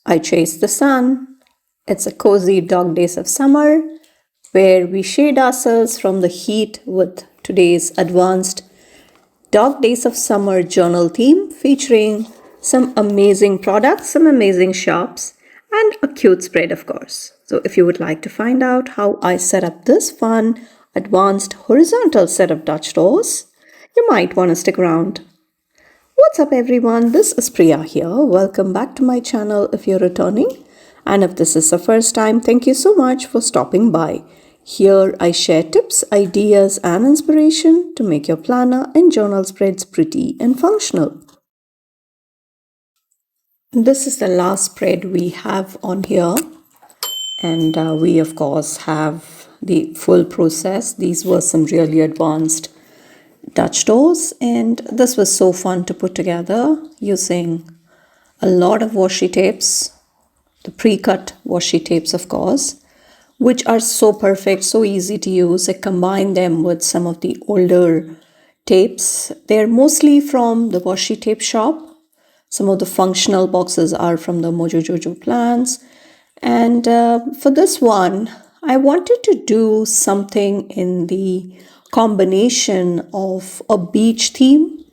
I chase the sun. It's a cozy dog days of summer where we shade ourselves from the heat with today's advanced Dog Days of Summer journal theme featuring some amazing products, some amazing shops, and a cute spread, of course. So, if you would like to find out how I set up this fun, advanced horizontal set of Dutch doors, you might want to stick around. What's up, everyone? This is Priya here. Welcome back to my channel if you're returning. And if this is the first time, thank you so much for stopping by. Here I share tips, ideas, and inspiration to make your planner and journal spreads pretty and functional. This is the last spread we have on here, and we of course have the full process. These were some really advanced Dutch doors, and this was so fun to put together using a lot of washi tapes, the pre-cut washi tapes of course, which are so perfect, so easy to use. I combine them with some of the older tapes. They're mostly from the washi tape shop. Some of the functional boxes are from the Mojo Jojo plans. And for this one, I wanted to do something in the combination of a beach theme.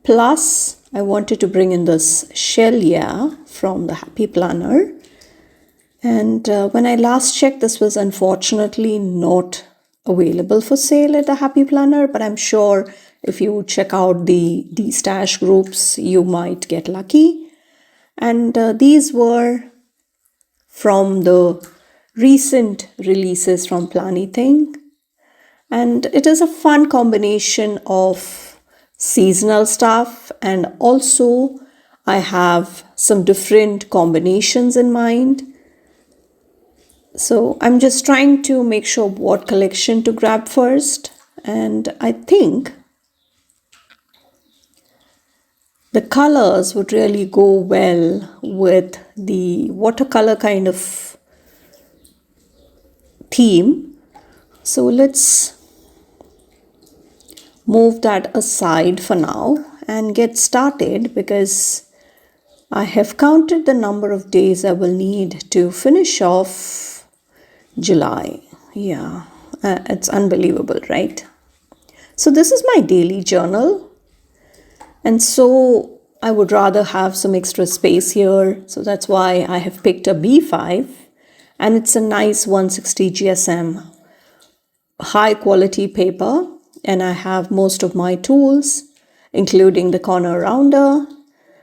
Plus, I wanted to bring in this Shelia from the Happy Planner. And when I last checked, this was unfortunately not available for sale at the Happy Planner, but I'm sure if you check out the stash groups, you might get lucky. And these were from the recent releases from Planything. And it is a fun combination of seasonal stuff, and also I have some different combinations in mind. So I'm just trying to make sure what collection to grab first, and I think the colors would really go well with the watercolor kind of theme. So let's move that aside for now and get started, because I have counted the number of days I will need to finish off July. Yeah, it's unbelievable, right? So this is my daily journal, and so I would rather have some extra space here, so that's why I have picked a B5, and it's a nice 160 GSM high quality paper, and I have most of my tools including the corner rounder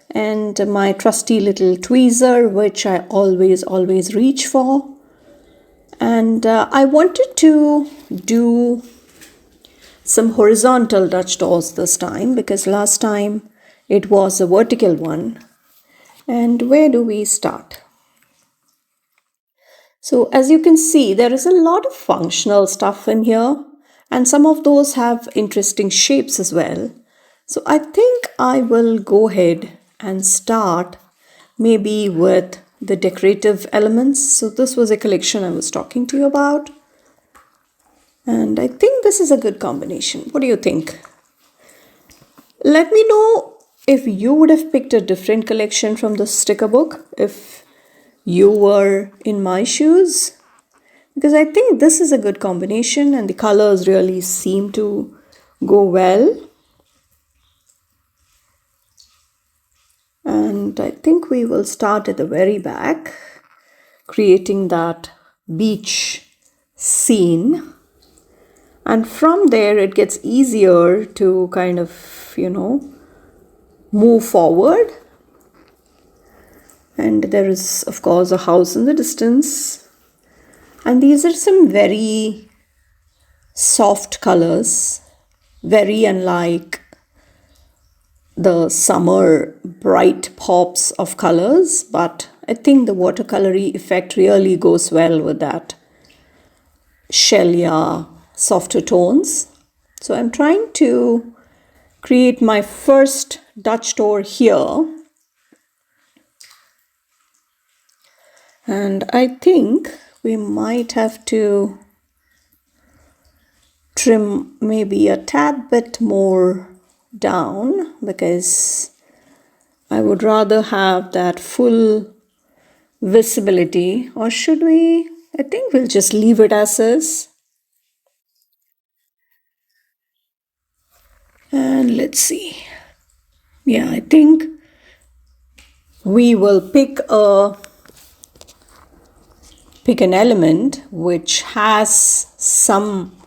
and my trusty little tweezer, which I always reach for. And I wanted to do some horizontal Dutch doors this time, because last time it was a vertical one. And where do we start? So as you can see, there is a lot of functional stuff in here, and some of those have interesting shapes as well. So I think I will go ahead and start maybe with the decorative elements. So this was a collection I was talking to you about, and I think this is a good combination. What do you think? Let me know if you would have picked a different collection from the sticker book if you were in my shoes, because I think this is a good combination and the colors really seem to go well. And I think we will start at the very back, creating that beach scene. And from there, it gets easier to kind of, move forward. And there is, of course, a house in the distance. And these are some very soft colors, very unlike the summer bright pops of colors, but I think the watercolory effect really goes well with that Shelia softer tones. So I'm trying to create my first Dutch door here, and I think we might have to trim maybe a tad bit more down, because I would rather have that full visibility, or should we? I think we'll just leave it as is. And let's see. Yeah, I think we will pick an element which has some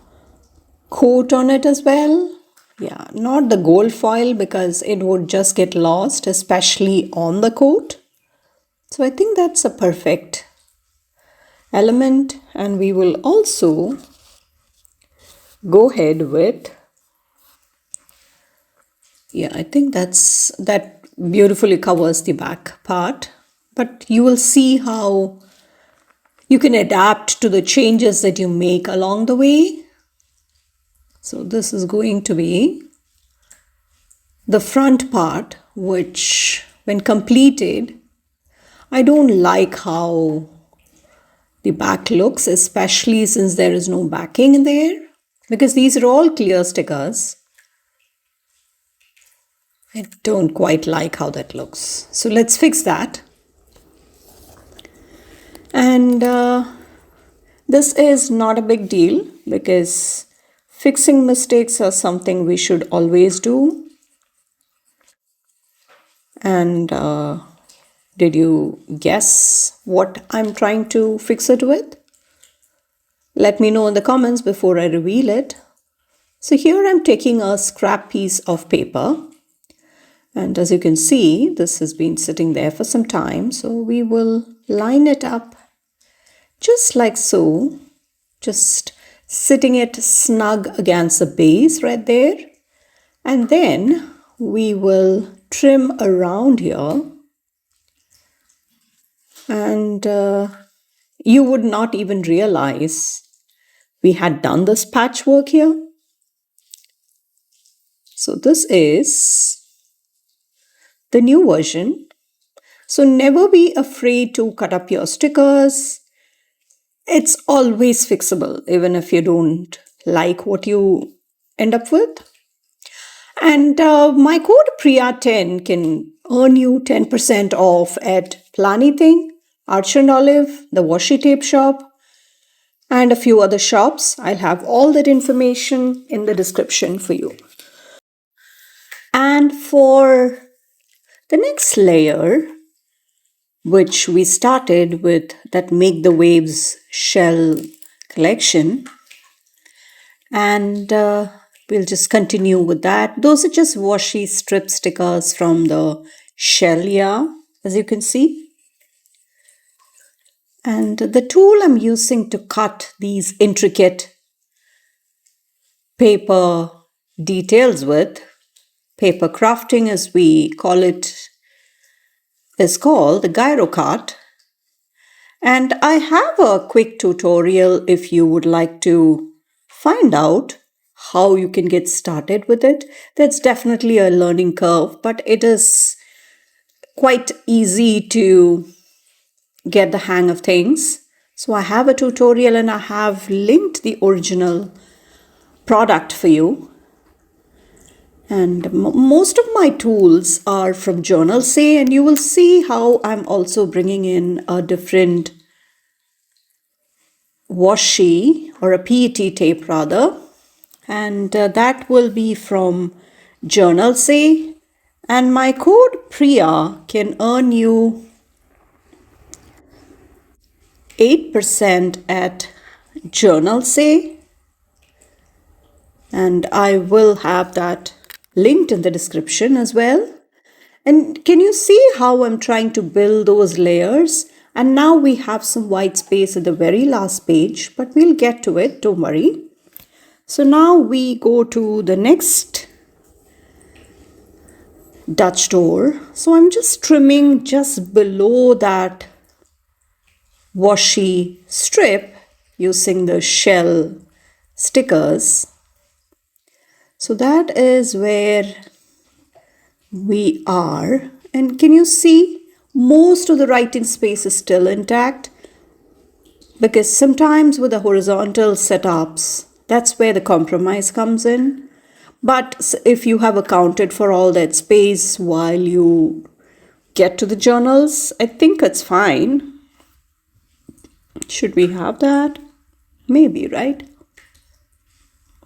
coat on it as well. Yeah, not the gold foil because it would just get lost, especially on the coat. So I think that's a perfect element, and we will also go ahead with, yeah, I think that beautifully covers the back part, but you will see how you can adapt to the changes that you make along the way. So this is going to be the front part, which when completed, I don't like how the back looks, especially since there is no backing in there, because these are all clear stickers. I don't quite like how that looks. So let's fix that. And this is not a big deal because fixing mistakes are something we should always do. And did you guess what I'm trying to fix it with? Let me know in the comments before I reveal it. So here I'm taking a scrap piece of paper. And as you can see, this has been sitting there for some time. So we will line it up just like so, just sitting it snug against the base right there. And then we will trim around here. And you would not even realize we had done this patchwork here. So this is the new version. So never be afraid to cut up your stickers. It's always fixable, even if you don't like what you end up with. And my code Priya10 can earn you 10% off at Planything, Arch and Olive, the Washi Tape Shop, and a few other shops. I'll have all that information in the description for you. And for the next layer, which we started with that Make the Waves shell collection, and we'll just continue with that. Those are just washi strip stickers from the shell yarn, as you can see. And the tool I'm using to cut these intricate paper details with, paper crafting as we call it, is called the gyro cut. And I have a quick tutorial if you would like to find out how you can get started with it. That's definitely a learning curve, but it is quite easy to get the hang of things. So I have a tutorial and I have linked the original product for you. And most of my tools are from Journal Say, and you will see how I'm also bringing in a different washi or a PET tape rather, and that will be from Journal Say. And my code Priya can earn you 8% at Journal Say, and I will have that linked in the description as well. And can you see how I'm trying to build those layers? And now we have some white space at the very last page, but we'll get to it, don't worry. So now we go to the next Dutch door. So I'm just trimming just below that washi strip using the shell stickers. So that is where we are. And can you see most of the writing space is still intact? Because sometimes with the horizontal setups, that's where the compromise comes in. But if you have accounted for all that space while you get to the journals, I think it's fine. Should we have that? Maybe, right?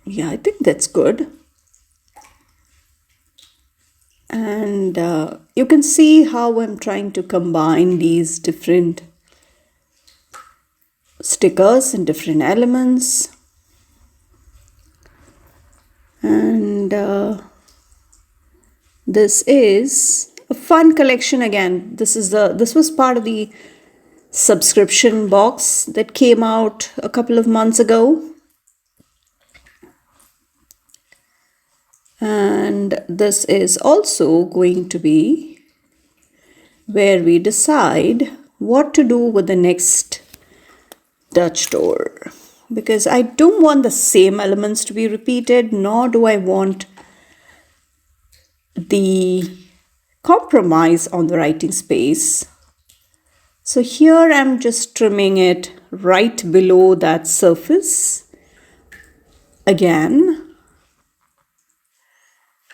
Yeah, I think that's good. And you can see how I'm trying to combine these different stickers and different elements. And this is a fun collection again. This was part of the subscription box that came out a couple of months ago. And this is also going to be where we decide what to do with the next Dutch door, because I don't want the same elements to be repeated, nor do I want the compromise on the writing space. So here I'm just trimming it right below that surface again.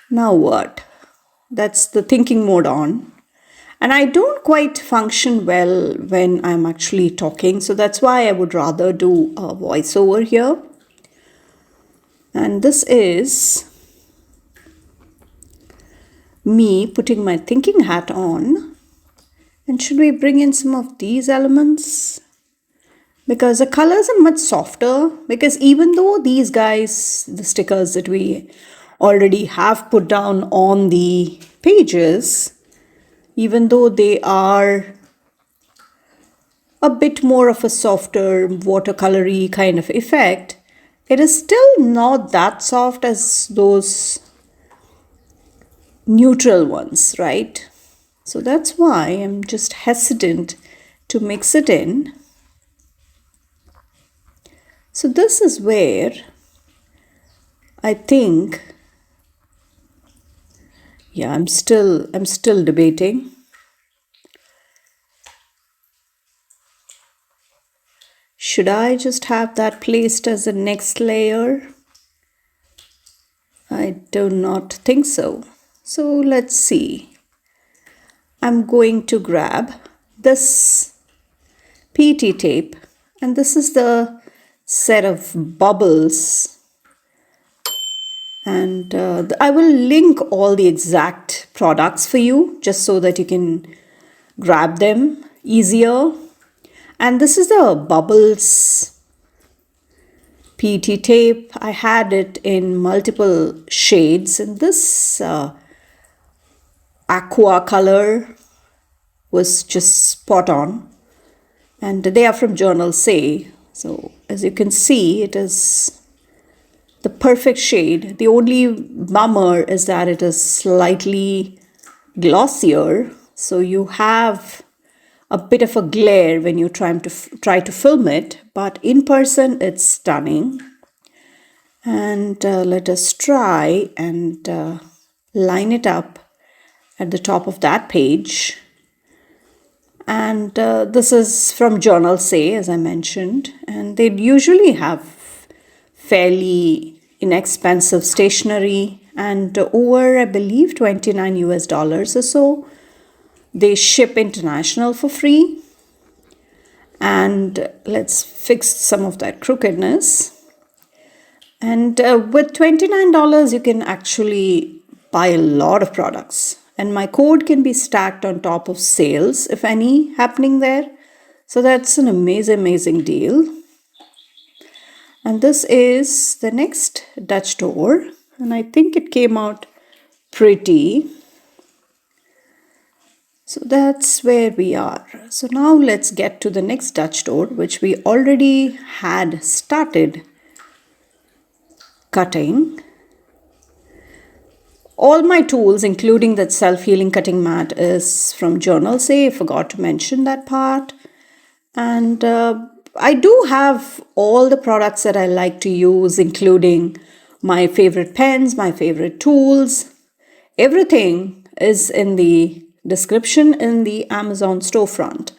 Now what? That's the thinking mode on. And I don't quite function well when I'm actually talking. So that's why I would rather do a voiceover here. And this is me putting my thinking hat on. And should we bring in some of these elements? Because the colors are much softer. Because even though these guys, the stickers that we already have put down on the pages, even though they are a bit more of a softer watercolory kind of effect, it is still not that soft as those neutral ones, right? So that's why I'm just hesitant to mix it in. So this is where I think, yeah, I'm still debating. Should I just have that placed as the next layer? I do not think so. So let's see. I'm going to grab this PT tape, and this is the set of bubbles. And I will link all the exact products for you just so that you can grab them easier. And this is the bubbles PT tape. I had it in multiple shades, and this aqua color was just spot on. And they are from Journal Say. So as you can see, it is the perfect shade. The only bummer is that it is slightly glossier, so you have a bit of a glare when you try to film it, but in person it's stunning. And let us try and line it up at the top of that page. And this is from Journal Say, as I mentioned, and they usually have fairly inexpensive stationery, and over, I believe, $29 or so. They ship international for free. And let's fix some of that crookedness. And with $29, you can actually buy a lot of products. And my code can be stacked on top of sales, if any, happening there. So that's an amazing deal. And this is the next Dutch door, and I think it came out pretty. So that's where we are. So now let's get to the next Dutch door, which we already had started cutting. All my tools, including that self-healing cutting mat, is from Journal Say. I forgot to mention that part. And I do have all the products that I like to use, including my favorite pens, my favorite tools. Everything is in the description in the Amazon storefront.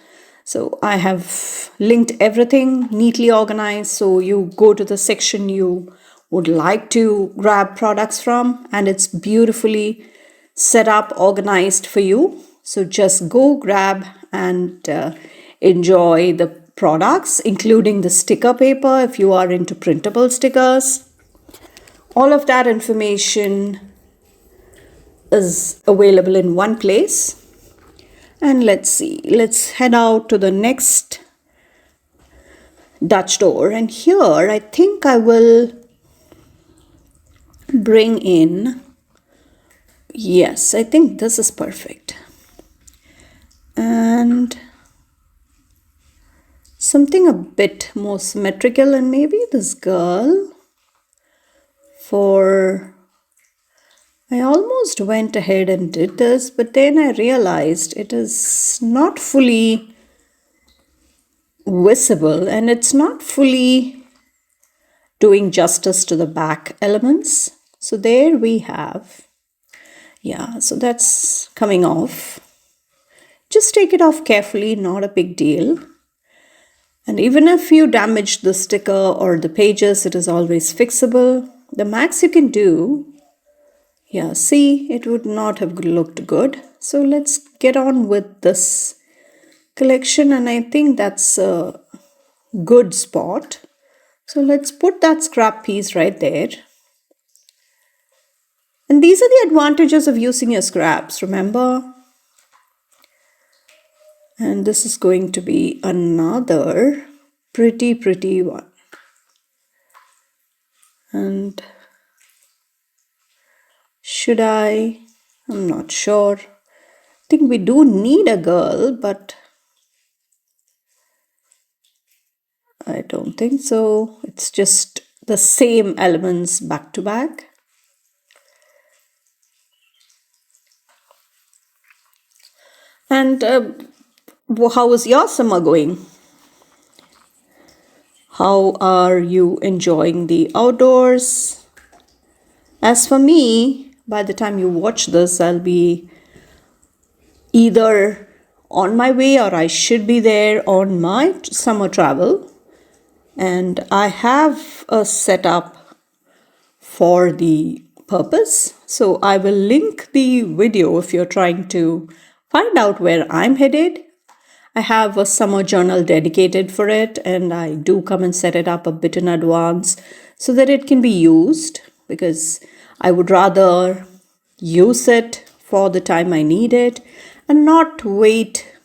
So I have linked everything neatly organized. So you go to the section you would like to grab products from, and it's beautifully set up, organized for you. So just go grab and enjoy the products, including the sticker paper if you are into printable stickers. All of that information is available in one place. And let's see, let's head out to the next Dutch door. And here I think I will bring in, yes, I think this is perfect. And something a bit more symmetrical, and maybe this girl I almost went ahead and did this, but then I realized it is not fully visible and it's not fully doing justice to the back elements. So there we have, yeah, so that's coming off. Just take it off carefully, not a big deal. And even if you damage the sticker or the pages, it is always fixable. The max you can do, yeah, see, it would not have looked good. So let's get on with this collection, and I think that's a good spot. So let's put that scrap piece right there. And these are the advantages of using your scraps, remember? And this is going to be another pretty one. And should I'm not sure. I think we do need a girl, but I don't think so. It's just the same elements back to back. And how is your summer going? How are you enjoying the outdoors? As for me, by the time you watch this, I'll be either on my way or I should be there on my summer travel. And I have a setup for the purpose. So I will link the video if you're trying to find out where I'm headed. I have a summer journal dedicated for it, and I do come and set it up a bit in advance so that it can be used, because I would rather use it for the time I need it and not wait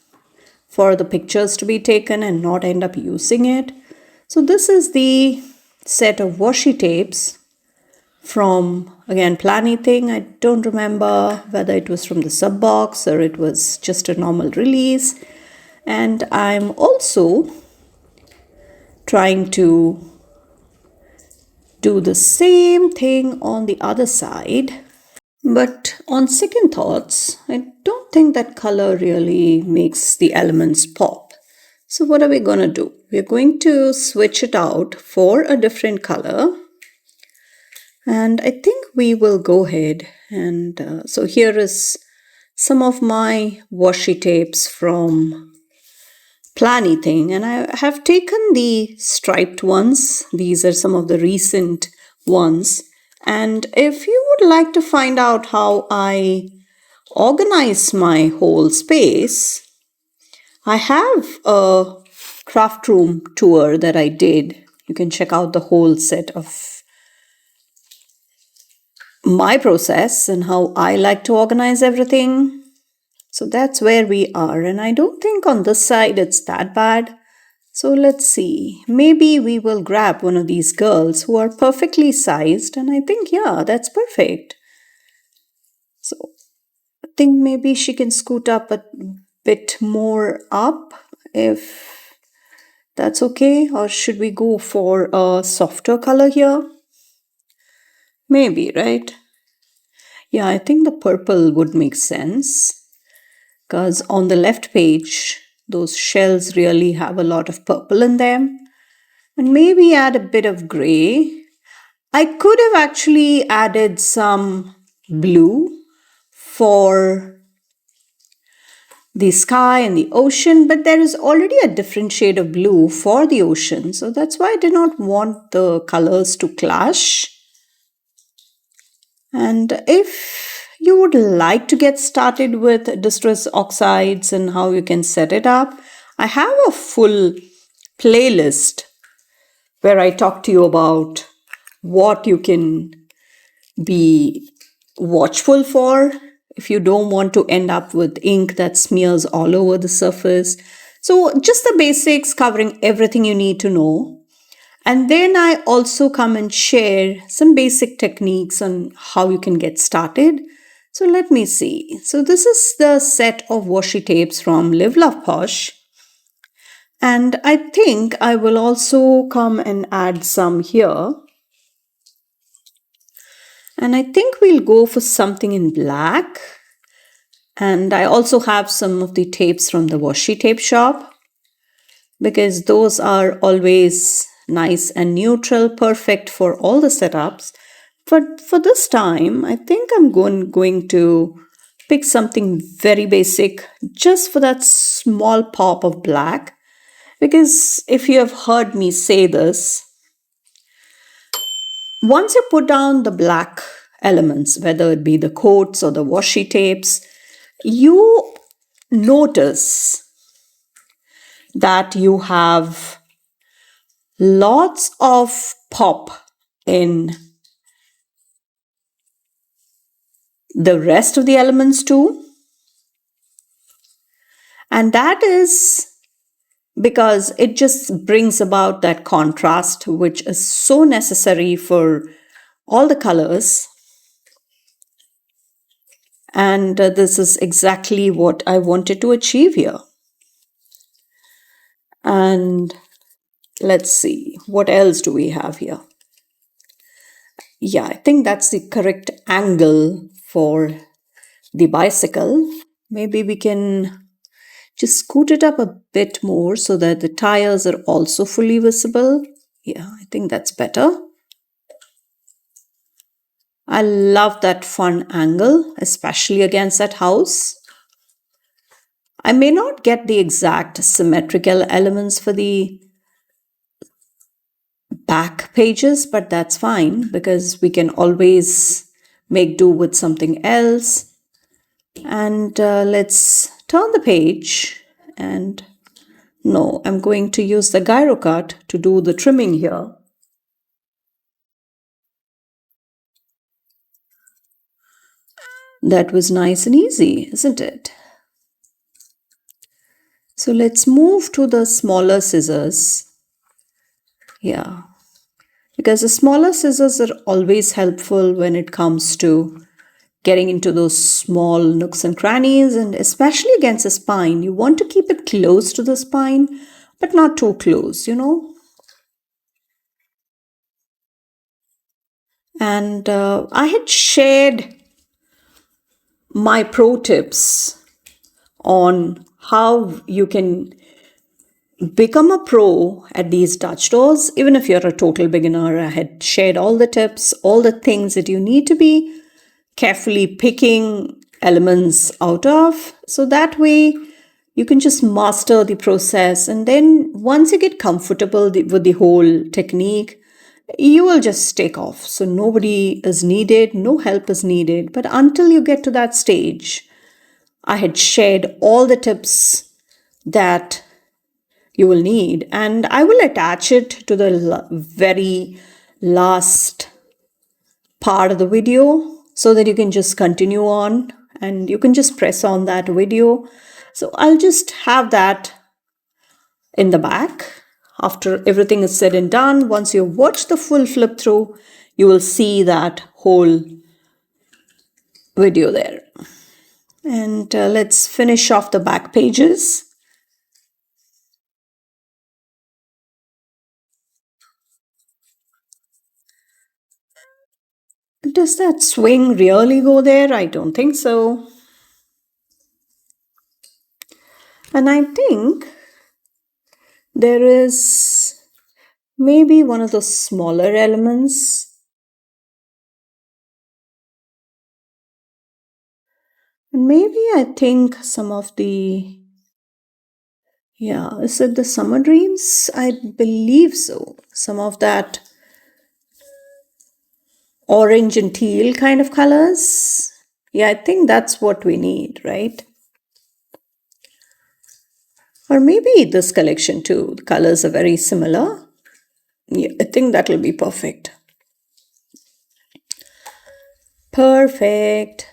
for the pictures to be taken and not end up using it. So this is the set of washi tapes from, again, Planything. I don't remember whether it was from the sub box or it was just a normal release. And I'm also trying to do the same thing on the other side. But on second thoughts, I don't think that color really makes the elements pop. So what are we going to do? We're going to switch it out for a different color. And I think we will go ahead and so here is some of my washi tapes from Planything, and I have taken the striped ones. These are some of the recent ones. And if you would like to find out how I organize my whole space, I have a craft room tour that I did. You can check out the whole set of my process and how I like to organize everything. So that's where we are, and I don't think on this side it's that bad. So let's see, maybe we will grab one of these girls who are perfectly sized, and I think, yeah, that's perfect. So I think maybe she can scoot up a bit more up if that's okay, or should we go for a softer color here? Maybe, right? Yeah, I think the purple would make sense, because on the left page, those shells really have a lot of purple in them. And maybe add a bit of gray. I could have actually added some blue for the sky and the ocean, but there is already a different shade of blue for the ocean. So that's why I did not want the colors to clash. And if you would like to get started with distress oxides and how you can set it up, I have a full playlist where I talk to you about what you can be watchful for if you don't want to end up with ink that smears all over the surface. So, just the basics covering everything you need to know. And then I also come and share some basic techniques on how you can get started. So, let me see. So, this is the set of washi tapes from Live Love Posh. And I think I will also come and add some here. And I think we'll go for something in black. And I also have some of the tapes from the washi tape shop because those are always nice and neutral, perfect for all the setups. But for this time, I think I'm going to pick something very basic just for that small pop of black. Because if you have heard me say this, once you put down the black elements, whether it be the coats or the washi tapes, you notice that you have lots of pop in the rest of the elements too. And that is because it just brings about that contrast, which is so necessary for all the colors. And this is exactly what I wanted to achieve here. And let's see, what else do we have here? Yeah, I think that's the correct angle for the bicycle. Maybe we can just scoot it up a bit more so that the tires are also fully visible. Yeah, I think that's better. I love that fun angle, especially against that house. I may not get the exact symmetrical elements for the back pages, but that's fine because we can always make do with something else. And let's turn the page, and no, I'm going to use the gyro cut to do the trimming here. That was nice and easy, isn't it? So let's move to the smaller scissors. Yeah, because the smaller scissors are always helpful when it comes to getting into those small nooks and crannies, and especially against the spine. You want to keep it close to the spine, but not too close, And I had shared my pro tips on how you can become a pro at these Dutch doors. Even if you're a total beginner, I had shared all the tips, all the things that you need to be carefully picking elements out of. So that way you can just master the process. And then once you get comfortable with the whole technique, you will just take off. So nobody is needed, no help is needed. But until you get to that stage, I had shared all the tips that you will need, and I will attach it to the very last part of the video so that you can just continue on and you can just press on that video. So I'll just have that in the back after everything is said and done. Once you watch the full flip through, you will see that whole video there. And let's finish off the back pages. Does that swing really go there? I don't think so. And I think there is maybe one of those smaller elements. And maybe I think some of the, yeah, is it the summer dreams? I believe so. Some of that orange and teal kind of colors. Yeah, I think that's what we need, right? Or maybe this collection too. The colors are very similar. Yeah, I think that will be perfect. Perfect.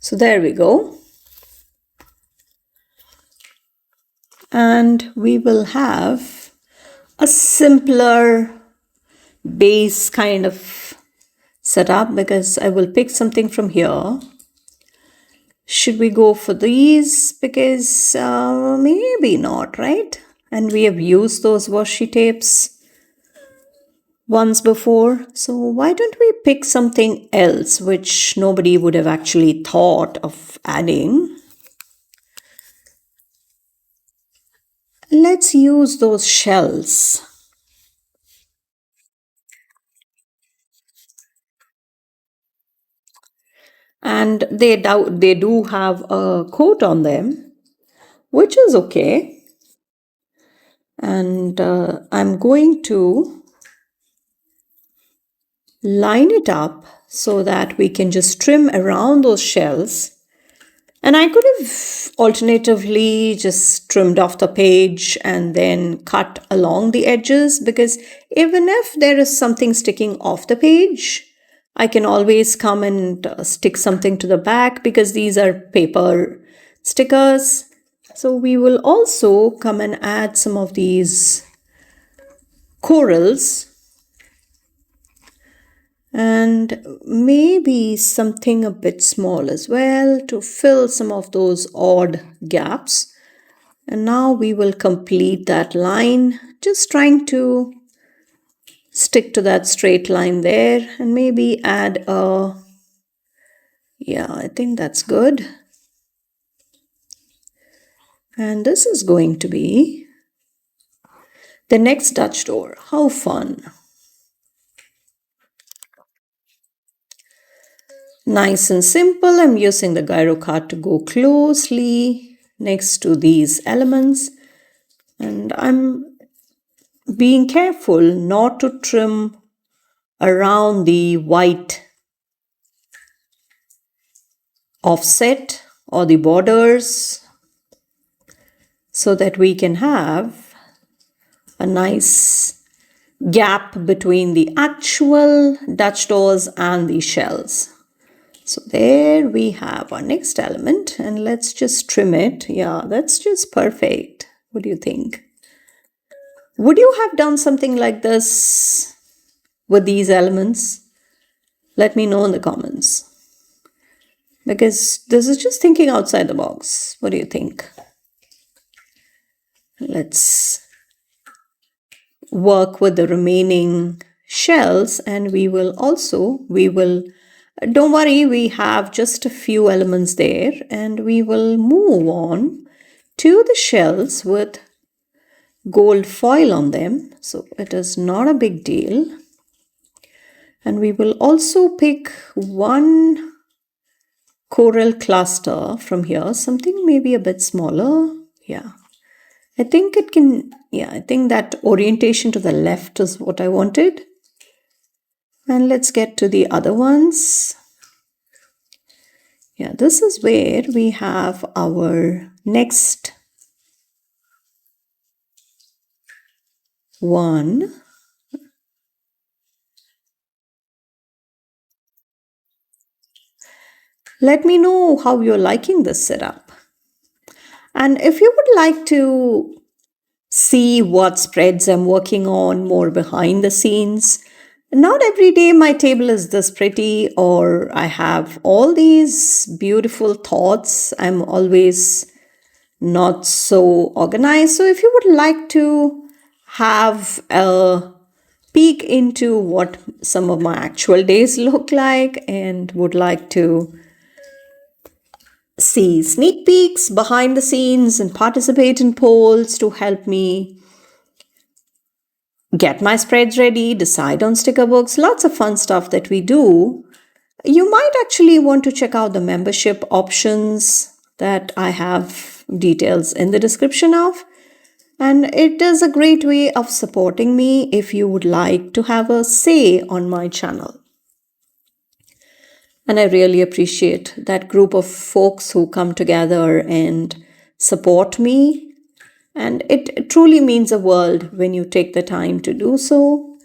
So there we go. And we will have a simpler base kind of setup because I will pick something from here. Should we go for these? Because maybe not, right? And we have used those washi tapes once before. So why don't we pick something else which nobody would have actually thought of adding? Let's use those shells. And they do have a coat on them, which is okay. And I'm going to line it up so that we can just trim around those shells. And I could have alternatively just trimmed off the page and then cut along the edges, because even if there is something sticking off the page, I can always come and stick something to the back because these are paper stickers. So we will also come and add some of these corals and maybe something a bit small as well to fill some of those odd gaps. And now we will complete that line, just trying to stick to that straight line there and maybe add a, yeah, I think that's good. And this is going to be the next Dutch door. How fun. Nice and simple. I'm using the gyro card to go closely next to these elements. And I'm being careful not to trim around the white offset or the borders so that we can have a nice gap between the actual Dutch doors and the shells. So there we have our next element, and let's just trim it. Yeah, that's just perfect. What do you think? Would you have done something like this with these elements? Let me know in the comments. Because this is just thinking outside the box. What do you think? Let's work with the remaining shells, and we will, don't worry, we have just a few elements there, and we will move on to the shells with gold foil on them. So it is not a big deal. And we will also pick one coral cluster from here, something maybe a bit smaller. Yeah, I think it can, yeah, I think that orientation to the left is what I wanted. And let's get to the other ones. Yeah, this is where we have our next one. Let me know how you're liking this setup. And if you would like to see what spreads I'm working on more behind the scenes, not every day my table is this pretty, or I have all these beautiful thoughts. I'm always not so organized. So if you would like to have a peek into what some of my actual days look like and would like to see sneak peeks behind the scenes and participate in polls to help me get my spreads ready, decide on sticker books, lots of fun stuff that we do, you might actually want to check out the membership options that I have details in the description of. And it is a great way of supporting me if you would like to have a say on my channel. And I really appreciate that group of folks who come together and support me. And it truly means a world when you take the time to do so.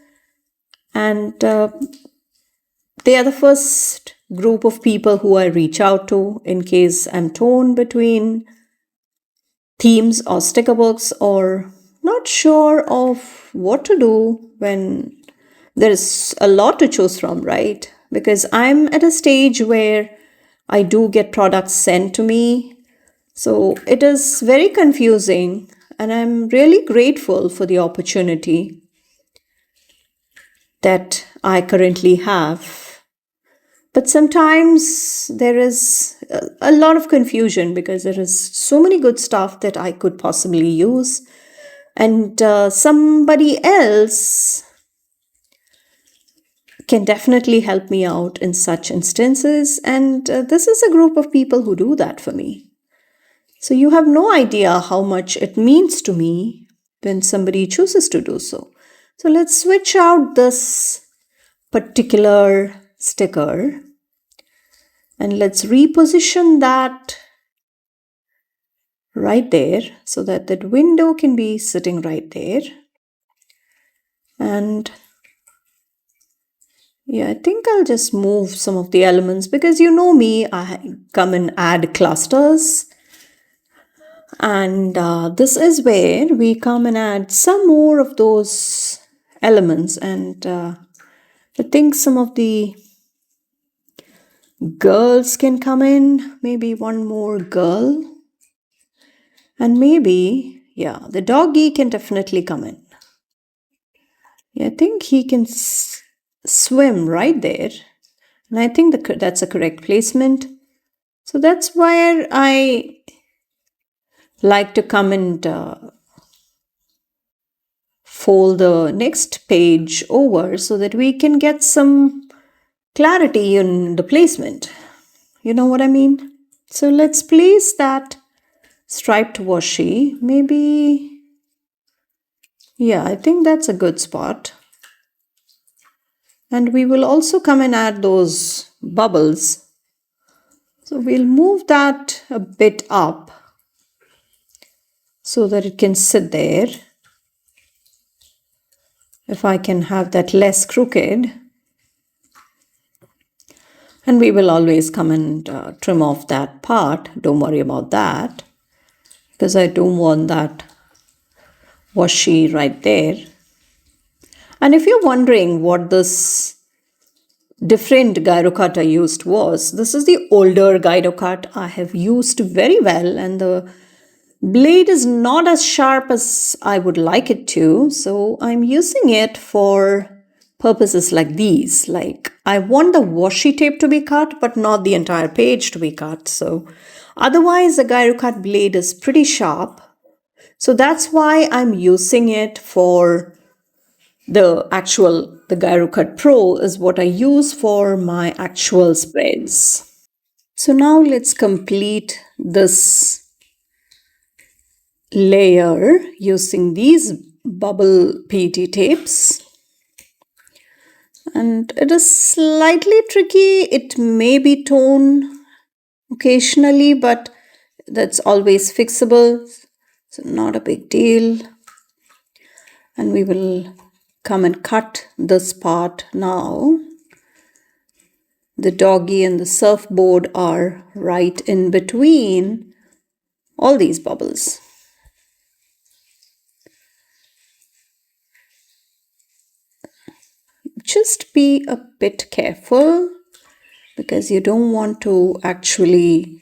And they are the first group of people who I reach out to in case I'm torn between themes or sticker books or not sure of what to do when there is a lot to choose from, right? Because I'm at a stage where I do get products sent to me. So it is very confusing, and I'm really grateful for the opportunity that I currently have. But sometimes there is a lot of confusion because there is so many good stuff that I could possibly use. And somebody else can definitely help me out in such instances. And this is a group of people who do that for me. So you have no idea how much it means to me when somebody chooses to do so. So let's switch out this particular sticker and let's reposition that right there so that that window can be sitting right there. And yeah, I think I'll just move some of the elements because you know me, I come and add clusters. And this is where we come and add some more of those elements. And I think some of the girls can come in, maybe one more girl. And maybe, yeah, the doggy can definitely come in. Yeah, I think he can swim right there. And I think that's a correct placement. So that's where I like to come and fold the next page over so that we can get some clarity in the placement. You know what I mean? So let's place that striped washi. Maybe, yeah, I think that's a good spot. And we will also come and add those bubbles. So we'll move that a bit up so that it can sit there. If I can have that less crooked. And we will always come and trim off that part. Don't worry about that. Because I don't want that washi right there. And if you're wondering what this different gyro cut I used was, this is the older gyro cut I have used very well, and the blade is not as sharp as I would like it to, so I'm using it for purposes like these. Like I want the washi tape to be cut, but not the entire page to be cut. So otherwise the gyro cut blade is pretty sharp. So that's why I'm using it for the gyro cut pro is what I use for my actual spreads. So now let's complete this layer using these bubble PET tapes. And it is slightly tricky. It may be torn occasionally, but that's always fixable. So not a big deal. And we will come and cut this part now. The doggy and the surfboard are right in between all these bubbles. Just be a bit careful because you don't want to actually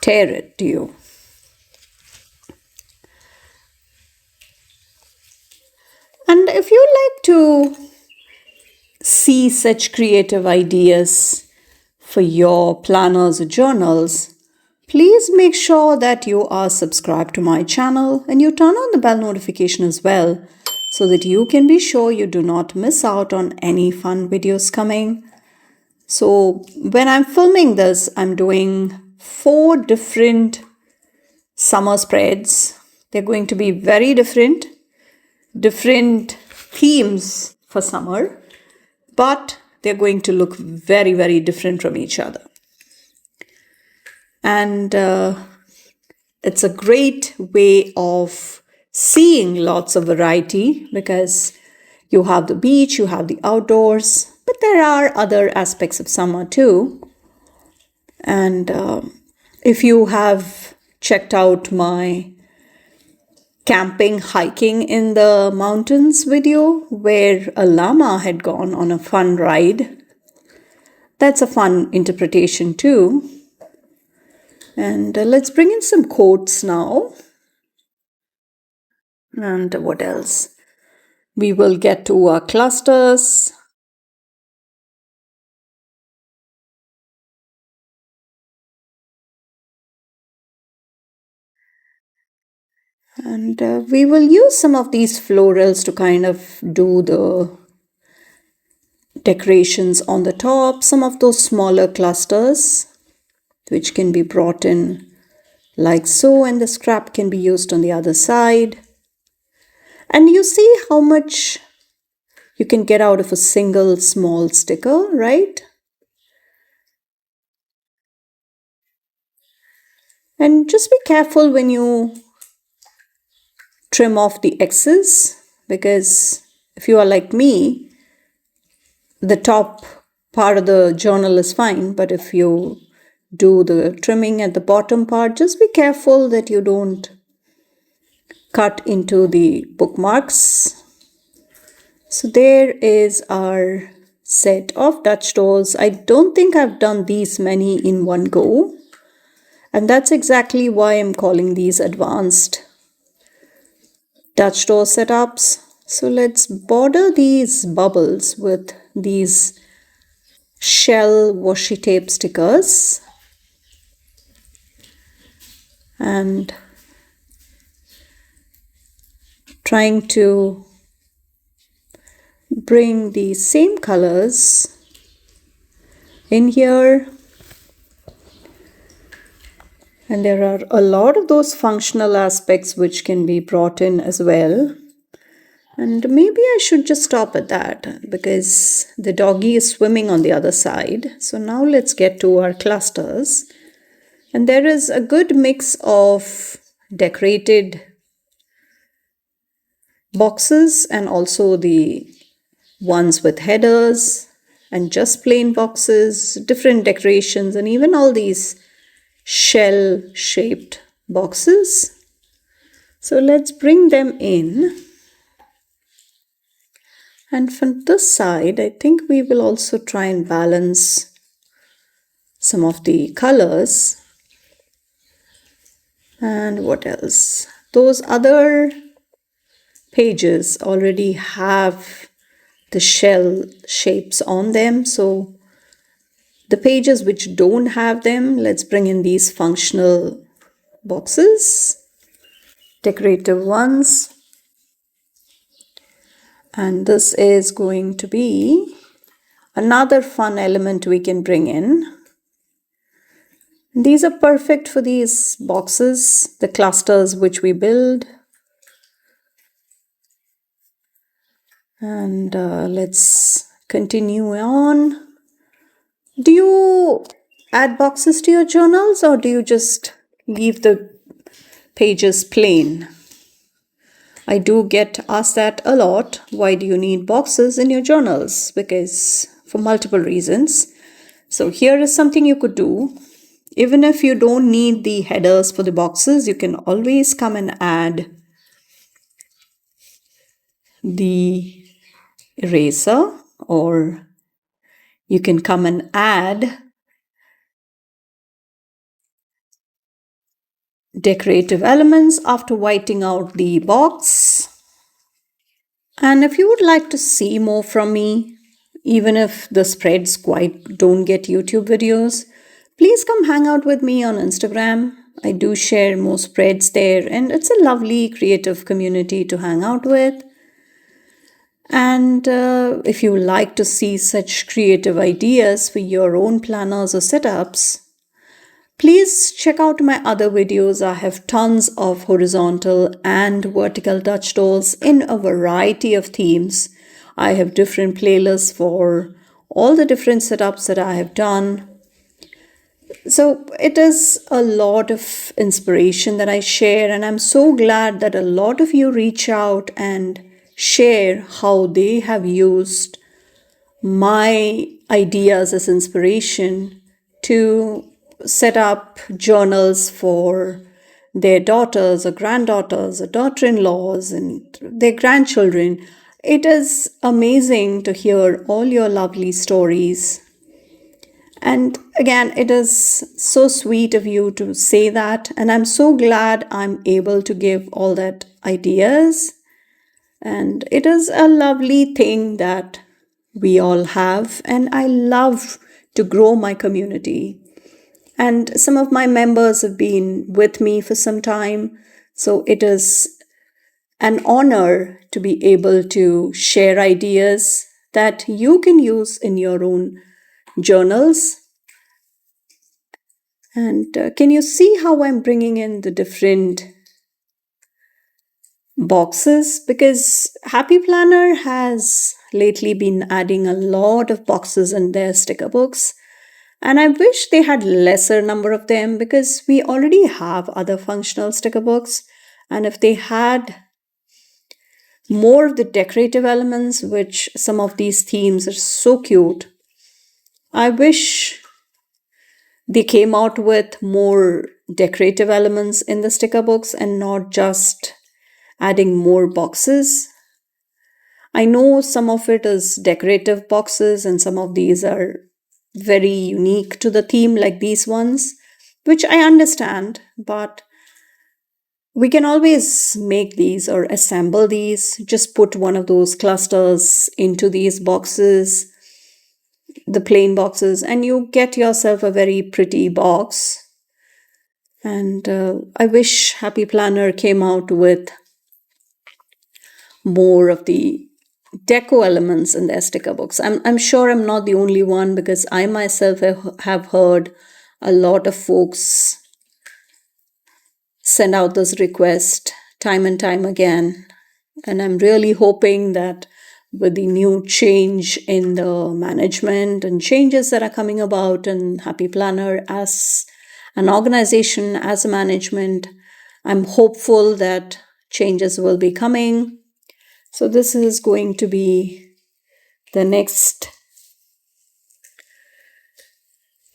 tear it, do you? And if you like to see such creative ideas for your planners or journals, please make sure that you are subscribed to my channel and you turn on the bell notification as well so that you can be sure you do not miss out on any fun videos coming. So when I'm filming this, I'm doing 4 different summer spreads. They're going to be very different themes for summer, but they're going to look very, very different from each other. And it's a great way of seeing lots of variety because you have the beach, you have the outdoors, but there are other aspects of summer too. And if you have checked out my camping, hiking in the mountains video where a llama had gone on a fun ride, that's a fun interpretation too. And let's bring in some quotes now. And what else? We will get to our clusters. And we will use some of these florals to kind of do the decorations on the top. Some of those smaller clusters, which can be brought in like so, and the scrap can be used on the other side. And you see how much you can get out of a single small sticker, right? And just be careful when you trim off the excess, because if you are like me, the top part of the journal is fine, but if you do the trimming at the bottom part, just be careful that you don't cut into the bookmarks. So there is our set of Dutch doors. I don't think I've done these many in one go, and that's exactly why I'm calling these advanced Dutch door setups. So let's border these bubbles with these shell washi tape stickers, and trying to bring the same colors in here. And there are a lot of those functional aspects which can be brought in as well. And maybe I should just stop at that because the doggy is swimming on the other side. So now let's get to our clusters. And there is a good mix of decorated boxes and also the ones with headers and just plain boxes, different decorations, and even all these shell-shaped boxes. So let's bring them in. And from this side, I think we will also try and balance some of the colors. And what else? Those other pages already have the shell shapes on them. So the pages which don't have them, let's bring in these functional boxes, decorative ones. And this is going to be another fun element we can bring in. These are perfect for these boxes, the clusters which we build. And let's continue on. Do you add boxes to your journals or do you just leave the pages plain? I do get asked that a lot. Why do you need boxes in your journals? Because for multiple reasons. So here is something you could do. Even if you don't need the headers for the boxes, you can always come and add the eraser, or you can come and add decorative elements after whiting out the box. And if you would like to see more from me, even if the spreads quite don't get YouTube videos, please come hang out with me on Instagram. I do share more spreads there, and it's a lovely creative community to hang out with. And if you like to see such creative ideas for your own planners or setups, please check out my other videos. I have tons of horizontal and vertical Dutch doors in a variety of themes. I have different playlists for all the different setups that I have done. So it is a lot of inspiration that I share, and I'm so glad that a lot of you reach out and share how they have used my ideas as inspiration to set up journals for their daughters or granddaughters or daughter-in-laws and their grandchildren. It is amazing to hear all your lovely stories. And again, it is so sweet of you to say that. And I'm so glad I'm able to give all that ideas. And it is a lovely thing that we all have. And I love to grow my community. And some of my members have been with me for some time. So it is an honor to be able to share ideas that you can use in your own journals. And can you see how I'm bringing in the different boxes? Because Happy Planner has lately been adding a lot of boxes in their sticker books. And I wish they had lesser number of them because we already have other functional sticker books. And if they had more of the decorative elements, which some of these themes are so cute, I wish they came out with more decorative elements in the sticker books and not just adding more boxes. I know some of it is decorative boxes and some of these are very unique to the theme, like these ones, which I understand, but we can always make these or assemble these. Just put one of those clusters into these boxes, the plain boxes, and you get yourself a very pretty box. And I wish Happy Planner came out with more of the deco elements in their sticker books. I'm sure I'm not the only one because I myself have heard a lot of folks send out this request time and time again. And I'm really hoping that with the new change in the management and changes that are coming about in Happy Planner as an organization, as a management, I'm hopeful that changes will be coming. So this is going to be the next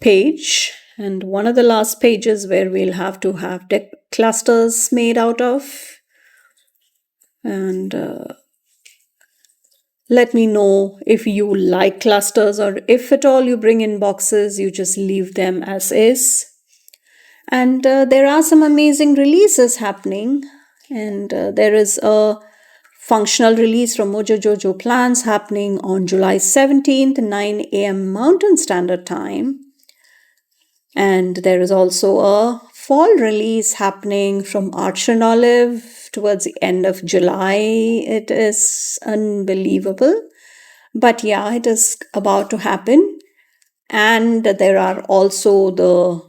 page and one of the last pages where we'll have to have clusters made out of. And let me know if you like clusters, or if at all you bring in boxes, you just leave them as is. And there are some amazing releases happening. And there is a functional release from Mojo Jojo Plans happening on July 17th, 9 a.m. Mountain Standard Time. And there is also a fall release happening from Arch and Olive towards the end of July. It is unbelievable. But yeah, it is about to happen. And there are also the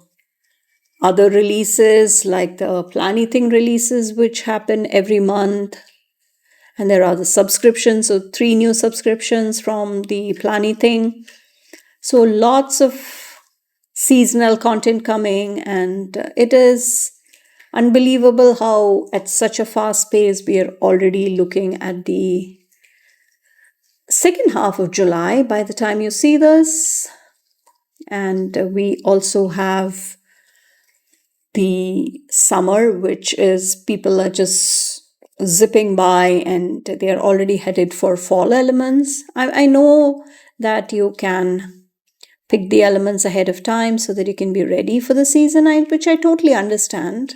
other releases like the Planything releases, which happen every month. And there are the subscriptions, so 3 new subscriptions from the Planything. So lots of seasonal content coming, and it is unbelievable how at such a fast pace we are already looking at the second half of July by the time you see this. And we also have the summer, which is people are just zipping by and they're already headed for fall elements. I know that you can pick the elements ahead of time so that you can be ready for the season, which I totally understand.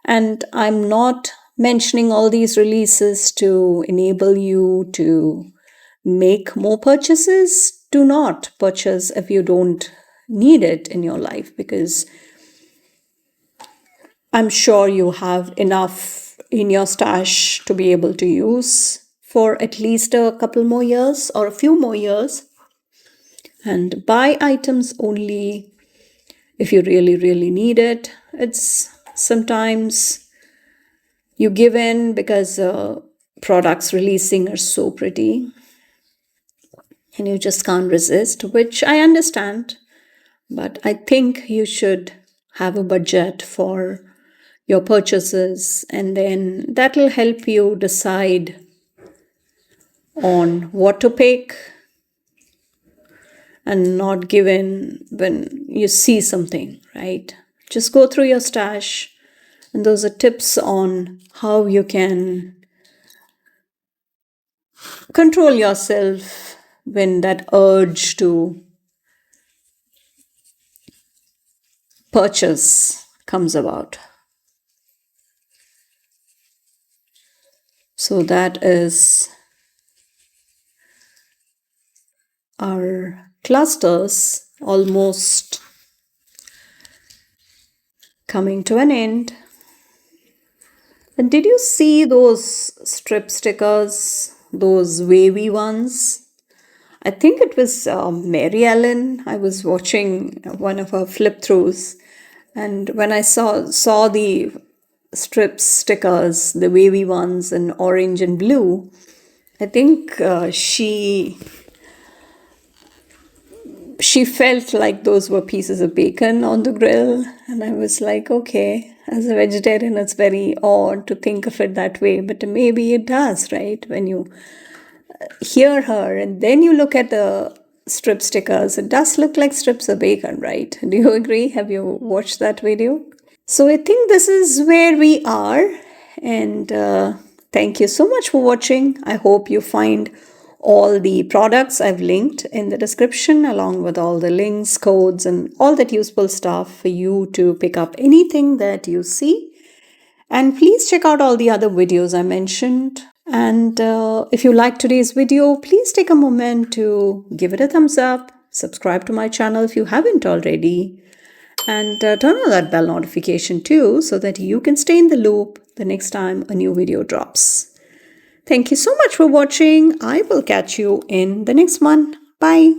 And I'm not mentioning all these releases to enable you to make more purchases. Do not purchase if you don't need it in your life, because I'm sure you have enough in your stash to be able to use for at least a couple more years or a few more years. And buy items only if you really, really need it. It's sometimes you give in because products releasing are so pretty and you just can't resist, which I understand. But I think you should have a budget for your purchases, and then that will help you decide on what to pick and not give in when you see something, right? Just go through your stash, and those are tips on how you can control yourself when that urge to purchase comes about. So that is our clusters almost coming to an end. And did you see those strip stickers, those wavy ones? I think it was Mary Ellen. I was watching one of her flip throughs, and when I saw the strip stickers, the wavy ones in orange and blue, I think she felt like those were pieces of bacon on the grill. And I was like, okay, as a vegetarian, it's very odd to think of it that way, but maybe it does, right? When you hear her and then you look at the strip stickers, it does look like strips of bacon, right? Do you agree? Have you watched that video? So I think this is where we are. And thank you so much for watching. I hope you find all the products I've linked in the description, along with all the links, codes, and all that useful stuff for you to pick up anything that you see. And please check out all the other videos I mentioned. And if you like today's video, please take a moment to give it a thumbs up, subscribe to my channel if you haven't already, and turn on that bell notification too, so that you can stay in the loop the next time a new video drops. Thank you so much for watching. I will catch you in the next one. Bye.